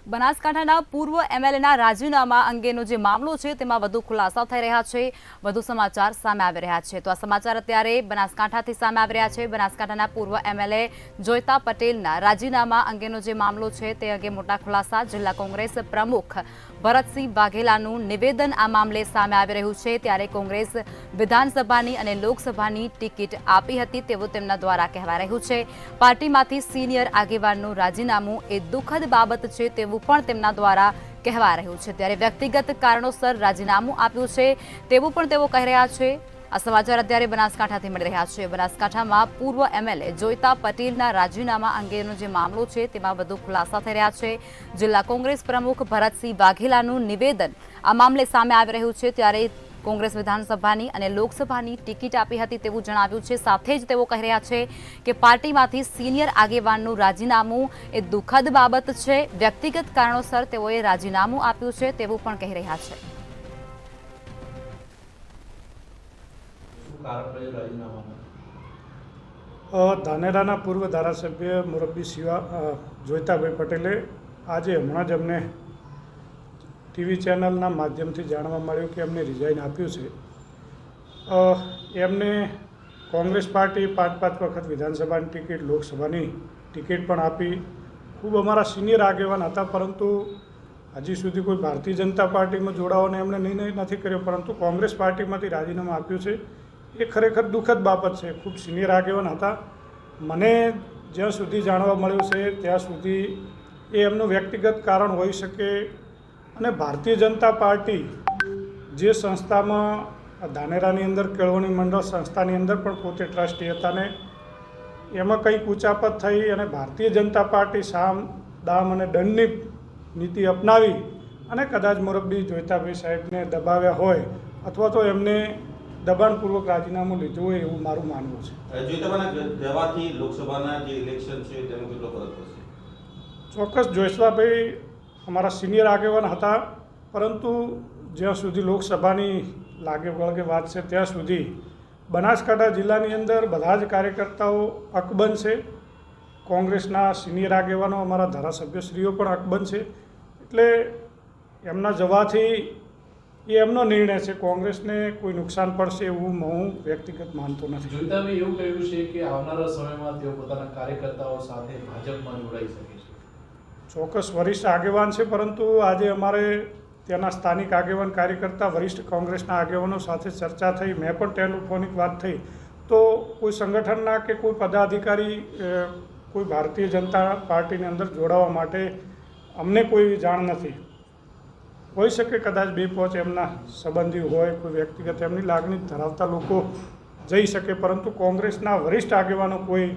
બનાસકાંઠાના પૂર્વ એમએલએના રાજીનામા અંગેનો જે મામલો છે તેમાં વધુ ખુલાસા થઈ રહ્યા છે, વધુ સમાચાર સામે આવી રહ્યા છે। તો આ સમાચાર અત્યારે બનાસકાંઠાથી સામે આવી રહ્યા છે। બનાસકાંઠાના પૂર્વ એમએલએ જોયતા પટેલના રાજીનામા અંગેનો જે મામલો છે તે અંગે મોટા ખુલાસા જિલ્લા કોંગ્રેસ પ્રમુખ ભરતસિંહ વાઘેલાનું નિવેદન આ મામલે સામે આવી રહ્યું છે। ત્યારે કોંગ્રેસ વિધાનસભાની અને લોકસભાની ટિકિટ આપી હતી તેવું તેમના દ્વારા કહેવાઈ રહ્યું છે। પાર્ટીમાંથી સિનિયર આગેવાનનું રાજીનામું એ દુઃખદ બાબત છે તેવું પણ તેમના દ્વારા કહેવાઈ રહ્યું છે। ત્યારે વ્યક્તિગત કારણોસર રાજીનામું આપ્યું છે તેવું પણ તેઓ કહી રહ્યા છે। આ સમાચાર અત્યારે બનાસકાંઠાથી મળી રહ્યા છે। બનાસકાંઠામાં પૂર્વ એમએલએ જોયતા પટેલના રાજીનામા અંગેનો જે મામલો છે તેમાં વધુ ખુલાસા થઈ રહ્યા છે। જિલ્લા કોંગ્રેસ પ્રમુખ ભરતસિંહ વાઘેલાનું નિવેદન આ મામલે સામે આવી રહ્યું છે। ત્યારે કોંગ્રેસ વિધાનસભાની અને લોકસભાની ટિકિટ આપી હતી તેવું જણાવ્યું છે। સાથે જ તેઓ કહી રહ્યા છે કે પાર્ટીમાંથી સિનિયર આગેવાનનું રાજીનામું એ દુઃખદ બાબત છે। વ્યક્તિગત કારણોસર તેઓએ રાજીનામું આપ્યું છે તેવું પણ કહી રહ્યા છે। ધાનેરાના પૂર્વ ધારાસભ્ય મુરબ્બી જોયતાભાઈ પટેલે આજે હમણાં જ અમને ટીવી ચેનલના માધ્યમથી જાણવા મળ્યું કે એમને રિઝાઇન આપ્યું છે। એમને કોંગ્રેસ પાર્ટી 5 વખત વિધાનસભાની ટિકિટ, લોકસભાની ટિકિટ પણ આપી, ખૂબ અમારા સિનિયર આગેવાન હતા, પરંતુ હજી સુધી કોઈ ભારતીય જનતા પાર્ટીમાં જોડાવાનો એમણે નિર્ણય નથી કર્યો, પરંતુ કોંગ્રેસ પાર્ટીમાંથી રાજીનામું આપ્યું છે એ ખરેખર દુઃખદ બાબત છે। ખૂબ સિનિયર આગેવાન હતા। મને જ્યાં સુધી જાણવા મળ્યું છે ત્યાં સુધી એ એમનું વ્યક્તિગત કારણ હોઈ શકે, અને ભારતીય જનતા પાર્ટી જે સંસ્થામાં ધાનેરાની અંદર કેળવણી મંડળ સંસ્થાની અંદર પણ પોતે ટ્રસ્ટી હતા ને એમાં કંઈક ઉચાપત થઈ અને ભારતીય જનતા પાર્ટી સામ દામ અને દંડની નીતિ અપનાવી અને કદાચ મુરબ્બી જોયતાભાઈ સાહેબને દબાવ્યા હોય અથવા તો એમને દબાણપૂર્વક રાજીનામું લીધું હોય એવું મારું માનવું છે। જોયતાભાઈના જવાથી લોકસભાના જે ઇલેક્શન છે તેનો કેટલો ફરક પડશે? ચોક્કસ જોયતાભાઈ અમારા સિનિયર આગેવાન હતા, પરંતુ જ્યાં સુધી લોકસભાની લાગે વળગે વાત છે ત્યાં સુધી બનાસકાંઠા જિલ્લાની અંદર બધા જ કાર્યકર્તાઓ અકબંધ છે। કોંગ્રેસના સિનિયર આગેવાનો, અમારા ધારાસભ્યશ્રીઓ પણ અકબંધ છે। એટલે એમના જવાથી એ એમનો નિર્ણય છે, કોંગ્રેસને કોઈ નુકસાન પડશે એવું હું વ્યક્તિગત માનતો નથી। જોયતાભાઈ એવું કહ્યું છે કે આવનારા સમયમાં તેઓ પોતાના કાર્યકર્તાઓ સાથે ભાજપમાં જોડાઈ શકે છે। ચોક્કસ વરિષ્ઠ આગેવાન છે, પરંતુ આજે અમારે ત્યાંના સ્થાનિક આગેવાન કાર્યકર્તા વરિષ્ઠ કોંગ્રેસના આગેવાનો સાથે ચર્ચા થઈ, મેં પણ ટેલિફોનિક વાત થઈ, તો કોઈ સંગઠનના કે કોઈ પદાધિકારી કોઈ ભારતીય જનતા પાર્ટીની અંદર જોડાવા માટે અમને કોઈ જાણ નથી। હોઈ શકે કદાચ 2-5 એમના સંબંધી હોય, કોઈ વ્યક્તિગત એમની લાગણી ધરાવતા લોકો જઈ શકે, પરંતુ કોંગ્રેસના વરિષ્ઠ આગેવાનો કોઈ